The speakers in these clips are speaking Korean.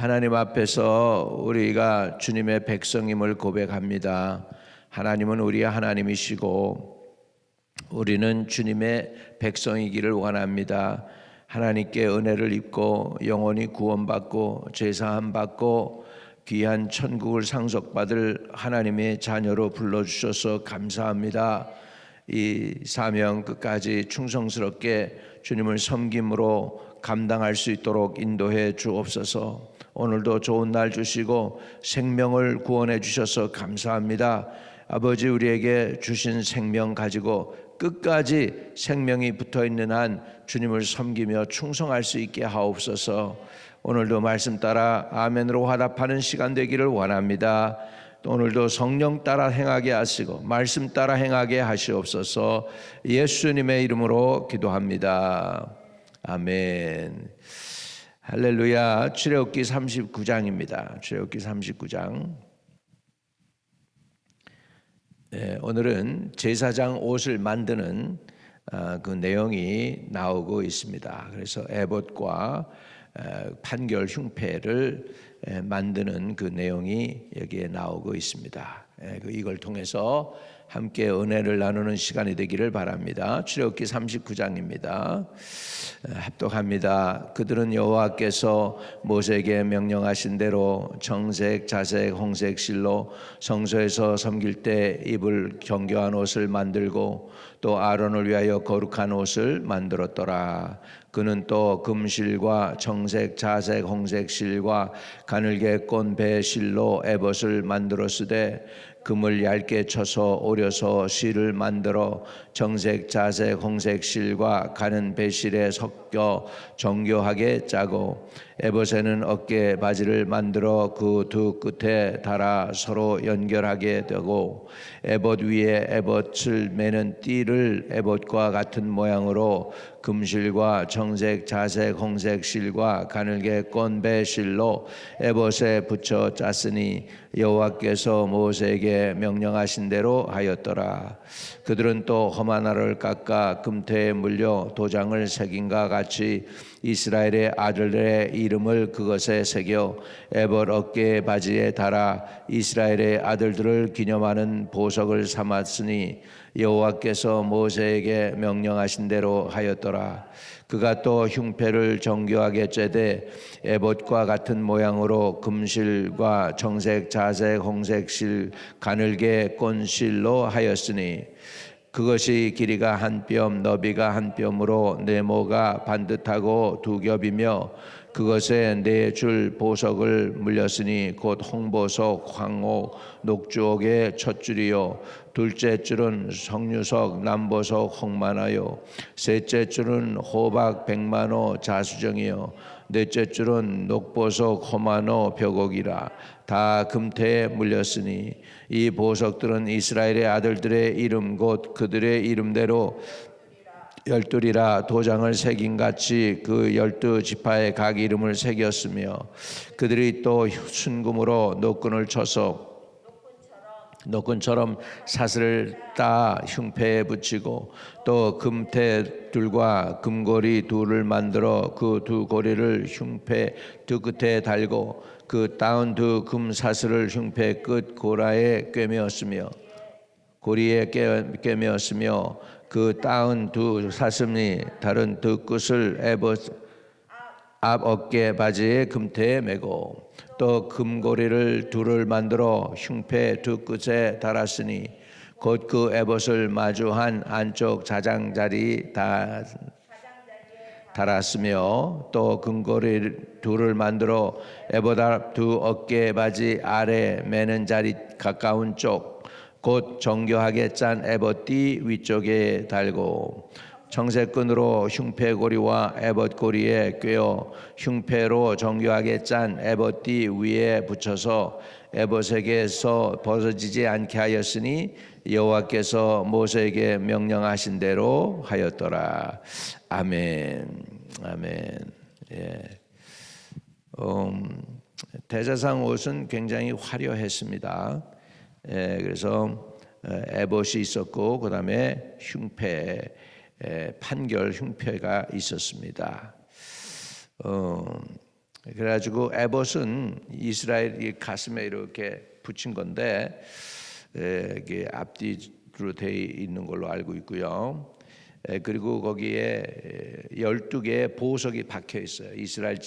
하나님 앞에서 우리가 주님의 백성임을 고백합니다. 하나님은 우리의 하나님이시고 우리는 주님의 백성이기를 원합니다. 하나님께 은혜를 입고 영원히 구원받고 죄사함 받고 귀한 천국을 상속받을 하나님의 자녀로 불러주셔서 감사합니다. 이 사명 끝까지 충성스럽게 주님을 섬김으로 감당할 수 있도록 인도해 주옵소서. 오늘도 좋은 날 주시고 생명을 구원해 주셔서 감사합니다. 아버지, 우리에게 주신 생명 가지고 끝까지 생명이 붙어있는 한 주님을 섬기며 충성할 수 있게 하옵소서. 오늘도 말씀 따라 아멘으로 화답하는 시간 되기를 원합니다. 오늘도 성령 따라 행하게 하시고 말씀 따라 행하게 하시옵소서. 예수님의 이름으로 기도합니다. 아멘. 할렐루야. 출애굽기 39장입니다. 출애굽기 39장. 오늘은 제사장 옷을 만드는 그 내용이 나오고 있습니다. 그래서 에봇과 판결 흉패를 만드는 그 내용이 여기에 나오고 있습니다. 이걸 통해서 함께 은혜를 나누는 시간이 되기를 바랍니다. 출애굽기 39장입니다. 합독합니다. 그들은 여호와께서 모세에게 명령하신 대로 청색, 자색, 홍색 실로 성소에서 섬길 때 입을 정교한 옷을 만들고 또 아론을 위하여 거룩한 옷을 만들었더라. 그는 또 금실과 청색, 자색, 홍색 실과 가늘게 꼰 배 실로 에봇을 만들었으되 금을 얇게 쳐서 오려서 실을 만들어 정색, 자색, 홍색 실과 가는 배실에 섞여 정교하게 짜고 에봇에는 어깨 바지를 만들어 그 두 끝에 달아 서로 연결하게 되고 에봇 위에 에봇을 매는 띠를 에봇과 같은 모양으로 금실과 청색, 자색, 홍색 실과 가늘게 꼰 배 실로 에봇에 붙여 짰으니 여호와께서 모세에게 명령하신 대로 하였더라. 그들은 또 험한 알을 깎아 금태에 물려 도장을 새긴과 같이 이스라엘의 아들들의 이름을 그것에 새겨 에봇 어깨 바지에 달아 이스라엘의 아들들을 기념하는 보석을 삼았으니 여호와께서 모세에게 명령하신 대로 하였더라. 그가 또 흉패를 정교하게 쬐되 에봇과 같은 모양으로 금실과 정색, 자색, 홍색 실, 가늘게 꼰 실로 하였으니 그것이 길이가 한 뼘, 너비가 한 뼘으로 네모가 반듯하고 두 겹이며 그것에 네 줄 보석을 물렸으니 곧 홍보석, 황옥, 녹주옥의 첫 줄이요 둘째 줄은 석류석, 남보석, 홍만화요 셋째 줄은 호박, 백만호, 자수정이요 넷째 줄은 녹보석, 호만호, 벽옥이라 다 금태에 물렸으니 이 보석들은 이스라엘의 아들들의 이름 곧 그들의 이름대로 열둘이라 도장을 새긴같이 그 12지파의 각 이름을 새겼으며 그들이 또 순금으로 노끈을 쳐서 노끈처럼 사슬을 따 흉패에 붙이고 또 금태 둘과 금고리 둘을 만들어 그 두 고리를 흉패 두 끝에 달고 그 따은 두 금사슬을 흉패 끝 고라에 꿰매었으며 고리에 꿰매었으며 그 따은 두 사슴이 다른 두 끝을 에봇 앞 어깨 바지의 금태에 매고 또 금고리를 둘을 만들어 흉패 두 끝에 달았으니 곧 그 에봇을 마주한 안쪽 자장자리 다 달았으며 또 금고리 둘을 만들어 에봇 앞 두 어깨 바지 아래 매는 자리 가까운 쪽 곧 정교하게 짠 에봇띠 위쪽에 달고 청색끈으로 흉패고리와 에봇고리에 꿰어 흉패로 정교하게 짠 에봇띠 위에 붙여서 에봇에게서 벗어지지 않게 하였으니 여호와께서 모세에게 명령하신 대로 하였더라. 아멘. 아멘. 예. 대제사장 옷은 굉장히 화려했습니다. 그래서 에봇이 있었고 그 다음에 흉패, 판결 흉패가 있었습니다. 그래가지고 에봇은 이스라엘 가슴에 이렇게 붙인 건데 이게 앞뒤로 되어 있는 걸로 알고 있고요. 그리고 거기에 12개의 보석이 박혀 있어요. 이스라엘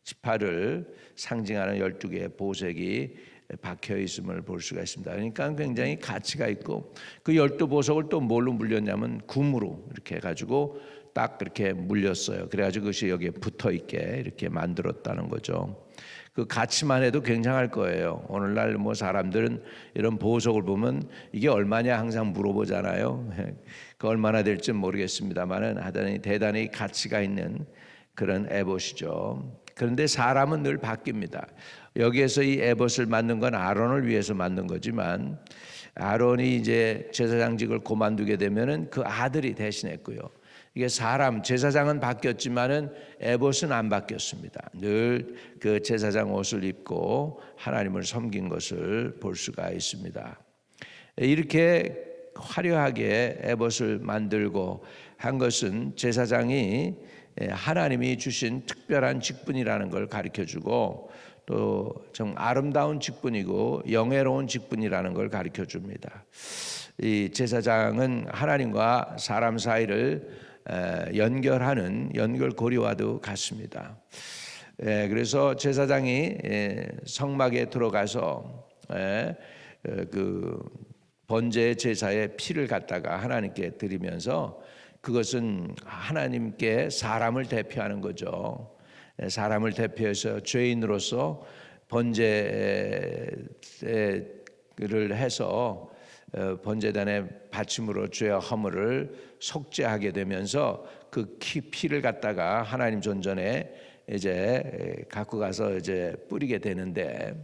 지파를 상징하는 12개의 보석이 박혀 있음을 볼 수가 있습니다. 그러니까 굉장히 가치가 있고, 그 12보석을 또 뭘로 물렸냐면 금으로 이렇게 해가지고 딱 그렇게 물렸어요. 그래가지고 그것이 여기에 붙어 있게 이렇게 만들었다는 거죠. 그 가치만 해도 굉장할 거예요. 오늘날 뭐 사람들은 이런 보석을 보면 이게 얼마냐 항상 물어보잖아요. 그 얼마나 될지 모르겠습니다만은 하여튼 대단히 가치가 있는 그런 에봇이죠. 그런데 사람은 늘 바뀝니다. 여기에서 이 에봇을 만든 건 아론을 위해서 만든 거지만, 아론이 이제 제사장직을 그만두게 되면은 그 아들이 대신했고요. 이게 사람 제사장은 바뀌었지만은 에봇은 안 바뀌었습니다. 늘 그 제사장 옷을 입고 하나님을 섬긴 것을 볼 수가 있습니다. 이렇게 화려하게 에봇을 만들고 한 것은 제사장이 하나님이 주신 특별한 직분이라는 걸 가르쳐주고, 또 좀 아름다운 직분이고 영예로운 직분이라는 걸 가르쳐줍니다. 이 제사장은 하나님과 사람 사이를 연결하는 연결고리와도 같습니다. 그래서 제사장이 성막에 들어가서 그 번제 제사의 피를 갖다가 하나님께 드리면서, 그것은 하나님께 사람을 대표하는 거죠. 사람을 대표해서 죄인으로서 번제를 해서 번제단의 바침으로 죄와 허물을 속죄하게 되면서 그 피를 갖다가 하나님 존전에 이제 갖고 가서 이제 뿌리게 되는데,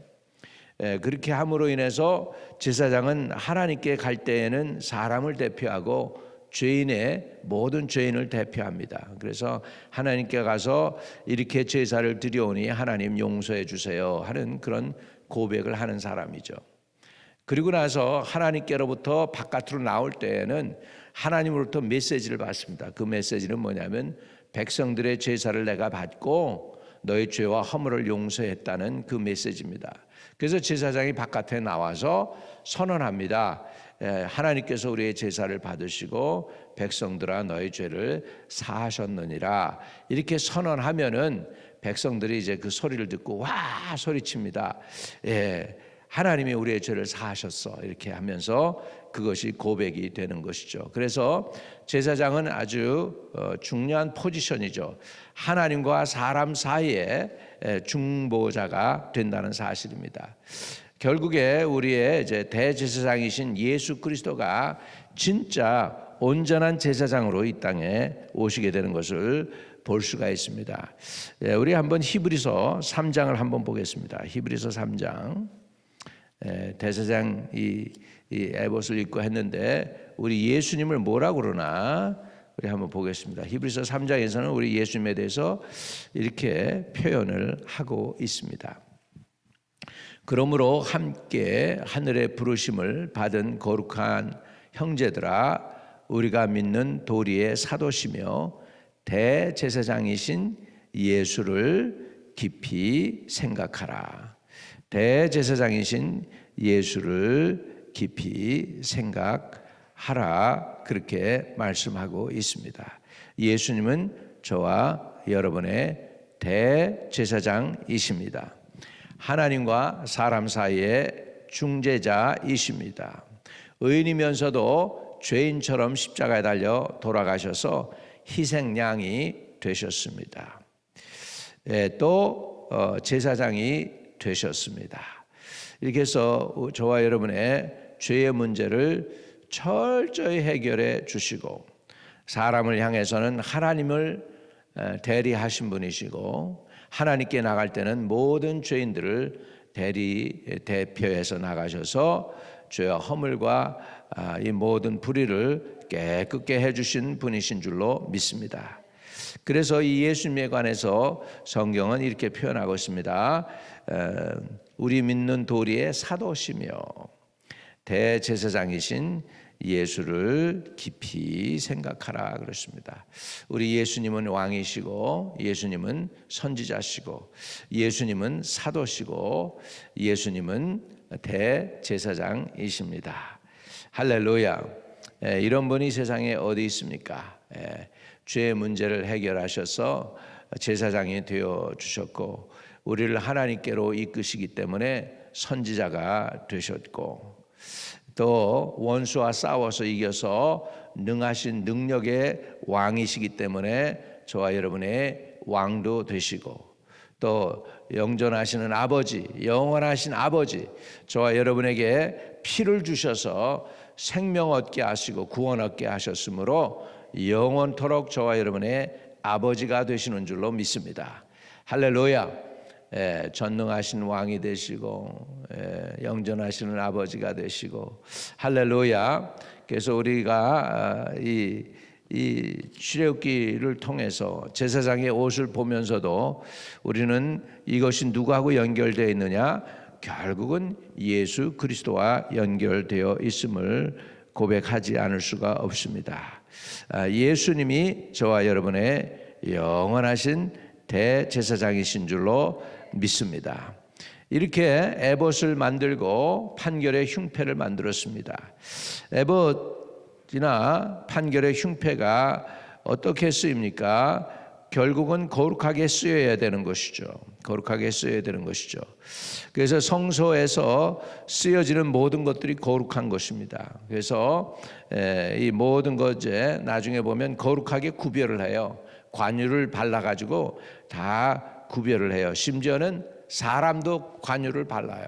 그렇게 함으로 인해서 제사장은 하나님께 갈 때에는 사람을 대표하고 죄인의 모든 죄인을 대표합니다. 그래서 하나님께 가서 이렇게 제사를 드려오니 하나님 용서해 주세요 하는 그런 고백을 하는 사람이죠. 그리고 나서 하나님께로부터 바깥으로 나올 때에는 하나님으로부터 메시지를 받습니다. 그 메시지는 뭐냐면, 백성들의 제사를 내가 받고 너의 죄와 허물을 용서했다는 그 메시지입니다. 그래서 제사장이 바깥에 나와서 선언합니다. 하나님께서 우리의 제사를 받으시고 백성들아 너의 죄를 사하셨느니라. 이렇게 선언하면은 백성들이 이제 그 소리를 듣고 와 소리칩니다. 하나님이 우리의 죄를 사하셨어. 이렇게 하면서 그것이 고백이 되는 것이죠. 그래서 제사장은 아주 중요한 포지션이죠. 하나님과 사람 사이에 중보자가 된다는 사실입니다. 결국에 우리의 이제 대제사장이신 예수 그리스도가 진짜 온전한 제사장으로 이 땅에 오시게 되는 것을 볼 수가 있습니다. 우리 한번 히브리서 3장을 한번 보겠습니다. 히브리서 3장. 대제사장 이 에봇을 입고 했는데 우리 예수님을 뭐라고 그러나 우리 한번 보겠습니다. 히브리서 3장에서는 우리 예수님에 대해서 이렇게 표현을 하고 있습니다. 그러므로 함께 하늘의 부르심을 받은 거룩한 형제들아, 우리가 믿는 도리의 사도시며 대제사장이신 예수를 깊이 생각하라. 대제사장이신 예수를 깊이 생각하라. 그렇게 말씀하고 있습니다. 예수님은 저와 여러분의 대제사장이십니다. 하나님과 사람 사이의 중재자이십니다. 의인이면서도 죄인처럼 십자가에 달려 돌아가셔서 희생양이 되셨습니다. 또 제사장이 되셨습니다. 이렇게 해서 저와 여러분의 죄의 문제를 철저히 해결해 주시고, 사람을 향해서는 하나님을 대리하신 분이시고, 하나님께 나갈 때는 모든 죄인들을 대표해서 나가셔서 죄와 허물과 이 모든 불의를 깨끗게 해주신 분이신 줄로 믿습니다. 그래서 이 예수님에 관해서 성경은 이렇게 표현하고 있습니다. 우리 믿는 도리의 사도시며 대제사장이신 예수를 깊이 생각하라 그렇습니다. 우리 예수님은 왕이시고 예수님은 선지자시고 예수님은 사도시고 예수님은 대제사장이십니다. 할렐루야. 이런 분이 세상에 어디 있습니까? 죄의 문제를 해결하셔서 제사장이 되어 주셨고 우리를 하나님께로 이끄시기 때문에 선지자가 되셨고 또 원수와 싸워서 이겨서 능하신 능력의 왕이시기 때문에 저와 여러분의 왕도 되시고 또 영존하시는 아버지, 영원하신 아버지, 저와 여러분에게 피를 주셔서 생명 얻게 하시고 구원 얻게 하셨으므로 영원토록 저와 여러분의 아버지가 되시는 줄로 믿습니다. 할렐루야. 전능하신 왕이 되시고 영존하시는 아버지가 되시고 할렐루야. 그래서 우리가 이 출애굽기를 통해서 제사장의 옷을 보면서도 우리는 이것이 누구하고 연결되어 있느냐? 결국은 예수 그리스도와 연결되어 있음을 고백하지 않을 수가 없습니다. 예수님이 저와 여러분의 영원하신 대제사장이신 줄로 믿습니다. 이렇게 에봇을 만들고 판결의 흉패를 만들었습니다. 에봇이나 판결의 흉패가 어떻게 쓰입니까? 결국은 거룩하게 쓰여야 되는 것이죠. 거룩하게 쓰여야 되는 것이죠. 그래서 성소에서 쓰여지는 모든 것들이 거룩한 것입니다. 그래서 이 모든 것에 나중에 보면 거룩하게 구별을 해요. 관유를 발라가지고 다 구별을 해요. 심지어는 사람도 관유를 발라요.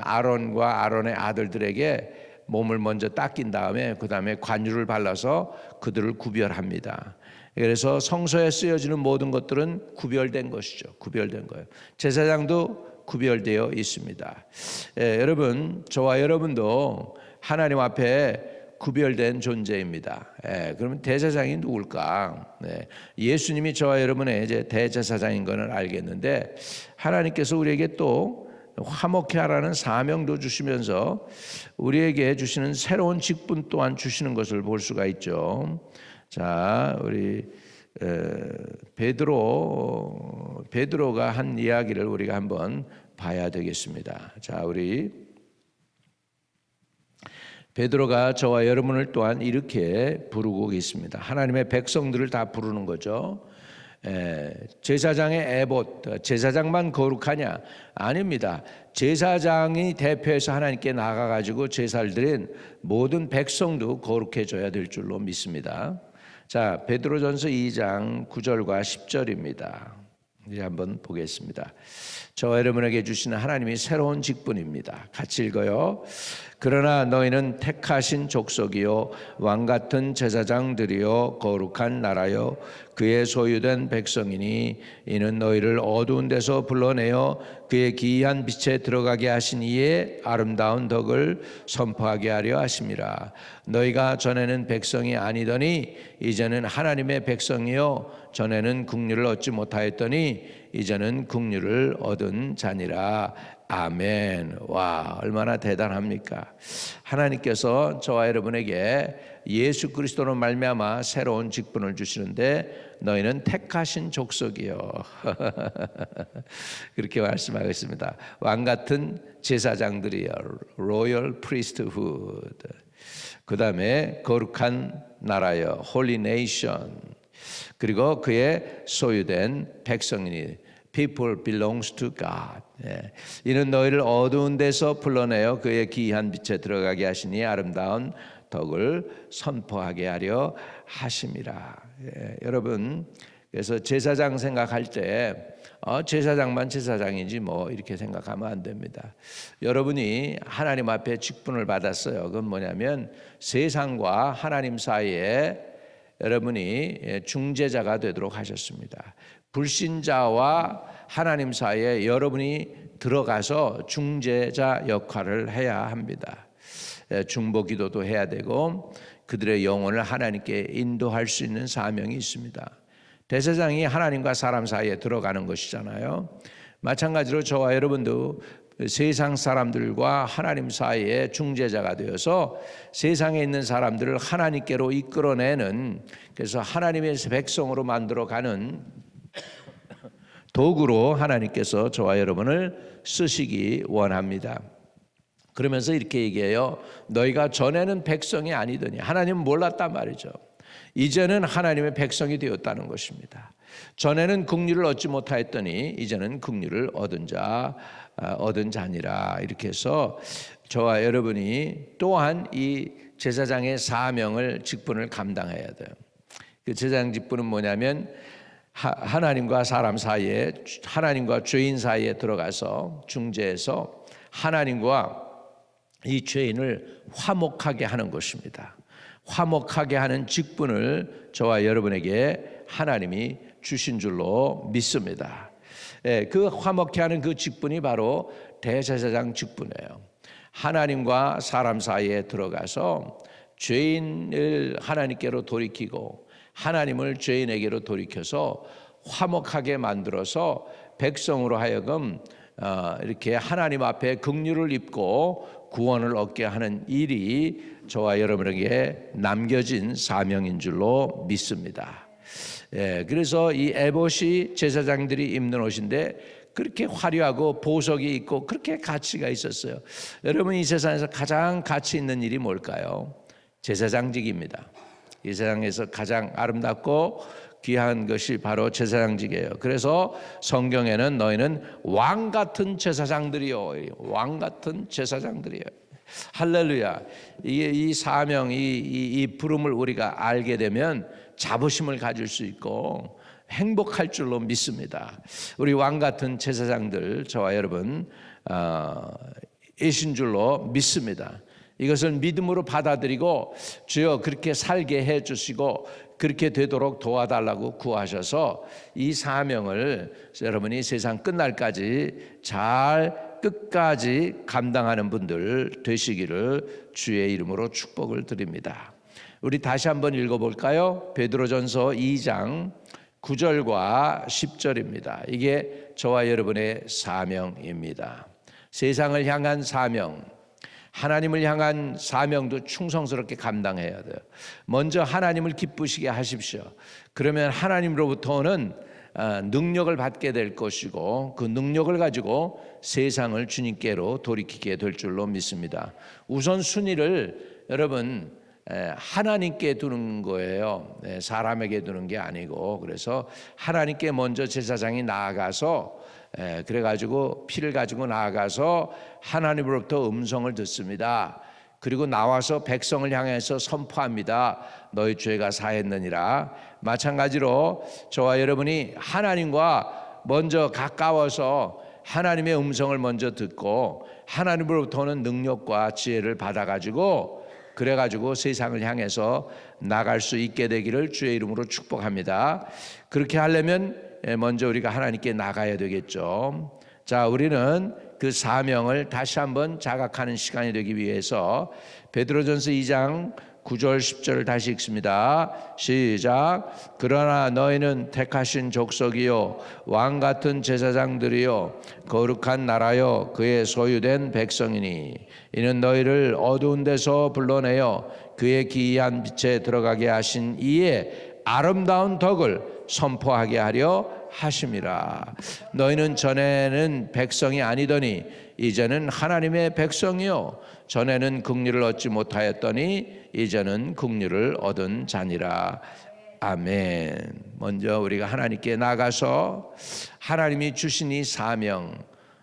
아론과 아론의 아들들에게 몸을 먼저 닦인 다음에 그 다음에 관유를 발라서 그들을 구별합니다. 그래서 성소에 쓰여지는 모든 것들은 구별된 것이죠. 구별된 거예요. 제사장도 구별되어 있습니다. 여러분, 저와 여러분도 하나님 앞에 구별된 존재입니다. 그러면 대제사장이 누굴까? 예수님이 저와 여러분의 이제 대제사장인 것을 알겠는데 하나님께서 우리에게 또 화목케 하라는 사명도 주시면서 우리에게 주시는 새로운 직분 또한 주시는 것을 볼 수가 있죠. 자, 우리 베드로가 한 이야기를 우리가 한번 봐야 되겠습니다. 자, 우리 베드로가 저와 여러분을 또한 이렇게 부르고 있습니다. 하나님의 백성들을 다 부르는 거죠. 제사장의 에봇, 제사장만 거룩하냐? 아닙니다. 제사장이 대표해서 하나님께 나가가지고 제사를 드린 모든 백성도 거룩해져야 될 줄로 믿습니다. 자, 베드로전서 2장 9절과 10절입니다. 이제 한번 보겠습니다. 저와 여러분에게 주시는 하나님이 새로운 직분입니다. 같이 읽어요. 그러나 너희는 택하신 족속이요 왕같은 제사장들이요 거룩한 나라요 그의 소유된 백성이니 이는 너희를 어두운 데서 불러내어 그의 기이한 빛에 들어가게 하신 이의 아름다운 덕을 선포하게 하려 하심이라. 너희가 전에는 백성이 아니더니 이제는 하나님의 백성이요 전에는 국류를 얻지 못하였더니 이제는 국류를 얻은 자니라. 아멘. 와, 얼마나 대단합니까? 하나님께서 저와 여러분에게 예수 그리스도로 말미암아 새로운 직분을 주시는데 너희는 택하신 족속이요. 그렇게 말씀하고 있습니다. 왕 같은 제사장들이요. Royal Priesthood. 그 다음에 거룩한 나라요. Holy Nation. 그리고 그의 소유된 백성이니 People belongs to God. 이는 너희를 어두운 데서 불러내어 그의 기이한 빛에 들어가게 하시니 아름다운 덕을 선포하게 하려 하심이라. 여러분, 그래서 제사장 생각할 때 제사장만 제사장이지 뭐 이렇게 생각하면 안 됩니다. 여러분이 하나님 앞에 직분을 받았어요. 그건 뭐냐면 세상과 하나님 사이에 여러분이 중재자가 되도록 하셨습니다. 불신자와 하나님 사이에 여러분이 들어가서 중재자 역할을 해야 합니다. 중보 기도도 해야 되고 그들의 영혼을 하나님께 인도할 수 있는 사명이 있습니다. 대제사장이 하나님과 사람 사이에 들어가는 것이잖아요. 마찬가지로 저와 여러분도 세상 사람들과 하나님 사이에 중재자가 되어서 세상에 있는 사람들을 하나님께로 이끌어내는, 그래서 하나님의 백성으로 만들어가는 도구로 하나님께서 저와 여러분을 쓰시기 원합니다. 그러면서 이렇게 얘기해요. 너희가 전에는 백성이 아니더니, 하나님은 몰랐단 말이죠. 이제는 하나님의 백성이 되었다는 것입니다. 전에는 긍휼을 얻지 못하였더니 이제는 긍휼을 얻은 자니라. 이렇게 해서 저와 여러분이 또한 이 제사장의 사명을, 직분을 감당해야 돼요. 그 제사장 직분은 뭐냐면 하나님과 사람 사이에, 하나님과 죄인 사이에 들어가서 중재해서 하나님과 이 죄인을 화목하게 하는 것입니다. 화목하게 하는 직분을 저와 여러분에게 하나님이 주신 줄로 믿습니다. 그 화목케 하는 그 직분이 바로 대제사장 직분이에요. 하나님과 사람 사이에 들어가서 죄인을 하나님께로 돌이키고 하나님을 죄인에게로 돌이켜서 화목하게 만들어서 백성으로 하여금 이렇게 하나님 앞에 긍휼을 입고 구원을 얻게 하는 일이 저와 여러분에게 남겨진 사명인 줄로 믿습니다. 그래서 이 에봇이 제사장들이 입는 옷인데 그렇게 화려하고 보석이 있고 그렇게 가치가 있었어요. 여러분, 이 세상에서 가장 가치 있는 일이 뭘까요? 제사장직입니다. 이 세상에서 가장 아름답고 귀한 것이 바로 제사장직이에요. 그래서 성경에는 너희는 왕 같은 제사장들이요, 왕 같은 제사장들이요. 할렐루야. 이 사명, 이 부름을 우리가 알게 되면 자부심을 가질 수 있고 행복할 줄로 믿습니다. 우리 왕 같은 제사장들, 저와 여러분 이신 줄로 믿습니다. 이것을 믿음으로 받아들이고 주여 그렇게 살게 해주시고 그렇게 되도록 도와달라고 구하셔서 이 사명을 여러분이 세상 끝날까지 잘 끝까지 감당하는 분들 되시기를 주의 이름으로 축복을 드립니다. 우리 다시 한번 읽어볼까요? 베드로전서 2장 9절과 10절입니다. 이게 저와 여러분의 사명입니다. 세상을 향한 사명, 하나님을 향한 사명도 충성스럽게 감당해야 돼요. 먼저 하나님을 기쁘시게 하십시오. 그러면 하나님으로부터 오는 능력을 받게 될 것이고 그 능력을 가지고 세상을 주님께로 돌이키게 될 줄로 믿습니다. 우선 순위를 여러분 하나님께 두는 거예요. 사람에게 두는 게 아니고, 그래서 하나님께 먼저 제사장이 나아가서 그래가지고 피를 가지고 나아가서 하나님으로부터 음성을 듣습니다. 그리고 나와서 백성을 향해서 선포합니다. 너희 죄가 사했느니라. 마찬가지로 저와 여러분이 하나님과 먼저 가까워서 하나님의 음성을 먼저 듣고 하나님으로부터 오는 능력과 지혜를 받아가지고 그래가지고 세상을 향해서 나갈 수 있게 되기를 주의 이름으로 축복합니다. 그렇게 하려면 먼저 우리가 하나님께 나가야 되겠죠. 자, 우리는 그 사명을 다시 한번 자각하는 시간이 되기 위해서 베드로전서 2장 9절 10절을 다시 읽습니다. 시작. 그러나 너희는 택하신 족속이요 왕 같은 제사장들이요 거룩한 나라요 그의 소유된 백성이니 이는 너희를 어두운 데서 불러내어 그의 기이한 빛에 들어가게 하신 이의 아름다운 덕을 선포하게 하려 하심이라. 너희는 전에는 백성이 아니더니 이제는 하나님의 백성이요 전에는 긍휼을 얻지 못하였더니 이제는 긍휼을 얻은 자니라. 아멘. 먼저 우리가 하나님께 나가서 하나님이 주신 이 사명,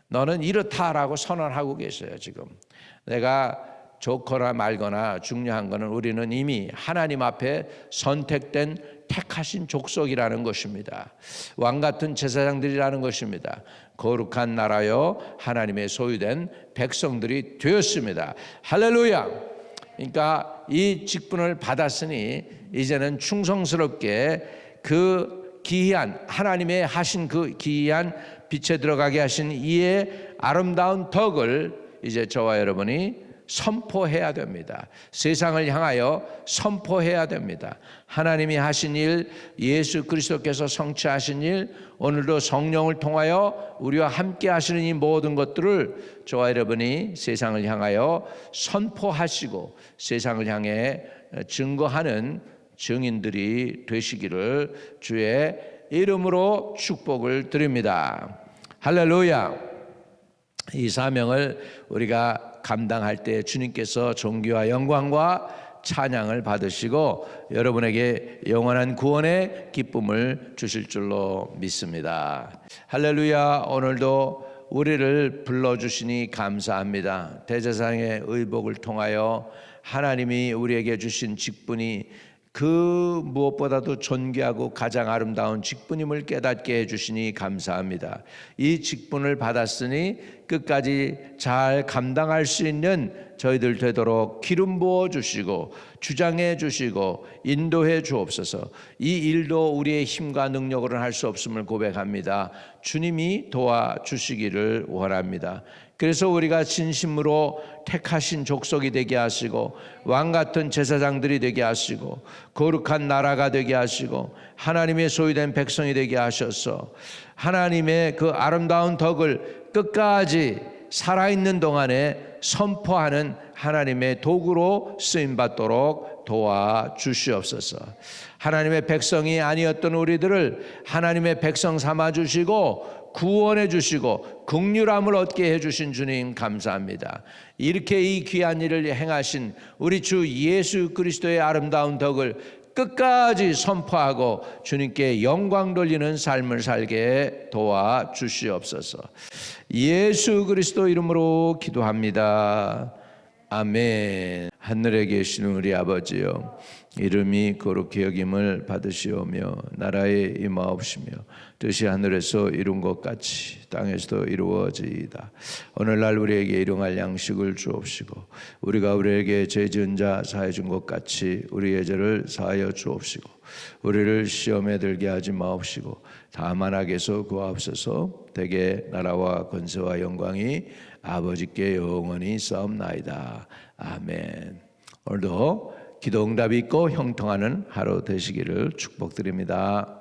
너는 이렇다라고 선언하고 계셔요. 지금 내가 좋거나 말거나 중요한 것은 우리는 이미 하나님 앞에 선택된 택하신 족속이라는 것입니다. 왕 같은 제사장들이라는 것입니다. 거룩한 나라요 하나님의 소유된 백성들이 되었습니다. 할렐루야. 그러니까 이 직분을 받았으니 이제는 충성스럽게 그 기이한 하나님의 하신 그 기이한 빛에 들어가게 하신 이의 아름다운 덕을 이제 저와 여러분이 선포해야 됩니다. 세상을 향하여 선포해야 됩니다. 하나님이 하신 일, 예수 그리스도께서 성취하신 일, 오늘도 성령을 통하여 우리와 함께 하시는 이 모든 것들을 저와 여러분이 세상을 향하여 선포하시고 세상을 향해 증거하는 증인들이 되시기를 주의 이름으로 축복을 드립니다. 할렐루야. 이 사명을 우리가 감당할 때 주님께서 존귀와 영광과 찬양을 받으시고 여러분에게 영원한 구원의 기쁨을 주실 줄로 믿습니다. 할렐루야. 오늘도 우리를 불러주시니 감사합니다. 대제사장의 의복을 통하여 하나님이 우리에게 주신 직분이 그 무엇보다도 존귀하고 가장 아름다운 직분임을 깨닫게 해주시니 감사합니다. 이 직분을 받았으니 끝까지 잘 감당할 수 있는 저희들 되도록 기름 부어 주시고 주장해 주시고 인도해 주옵소서. 이 일도 우리의 힘과 능력으로는 할 수 없음을 고백합니다. 주님이 도와주시기를 원합니다. 그래서 우리가 진심으로 택하신 족속이 되게 하시고 왕같은 제사장들이 되게 하시고 거룩한 나라가 되게 하시고 하나님의 소유된 백성이 되게 하셔서 하나님의 그 아름다운 덕을 끝까지 살아있는 동안에 선포하는 하나님의 도구로 쓰임받도록 도와주시옵소서. 하나님의 백성이 아니었던 우리들을 하나님의 백성 삼아주시고 구원해 주시고 긍휼함을 얻게 해주신 주님 감사합니다. 이렇게 이 귀한 일을 행하신 우리 주 예수 그리스도의 아름다운 덕을 끝까지 선포하고 주님께 영광 돌리는 삶을 살게 도와주시옵소서. 예수 그리스도 이름으로 기도합니다. 아멘. 하늘에 계시는 우리 아버지여, 이름이 거룩히 여김을 받으시오며 나라에 임하옵시며 뜻이 하늘에서 이룬 것 같이 땅에서도 이루어지이다. 오늘날 우리에게 일용할 양식을 주옵시고 우리가 우리에게 죄 지은 자 사해 준 것 같이 우리의 죄를 사하여 주옵시고 우리를 시험에 들게 하지 마옵시고 다만 악에서 구하옵소서. 대개 나라와 권세와 영광이 아버지께 영원히 있사옵나이다. 아멘. 오늘도 기도 응답이 있고 형통하는 하루 되시기를 축복드립니다.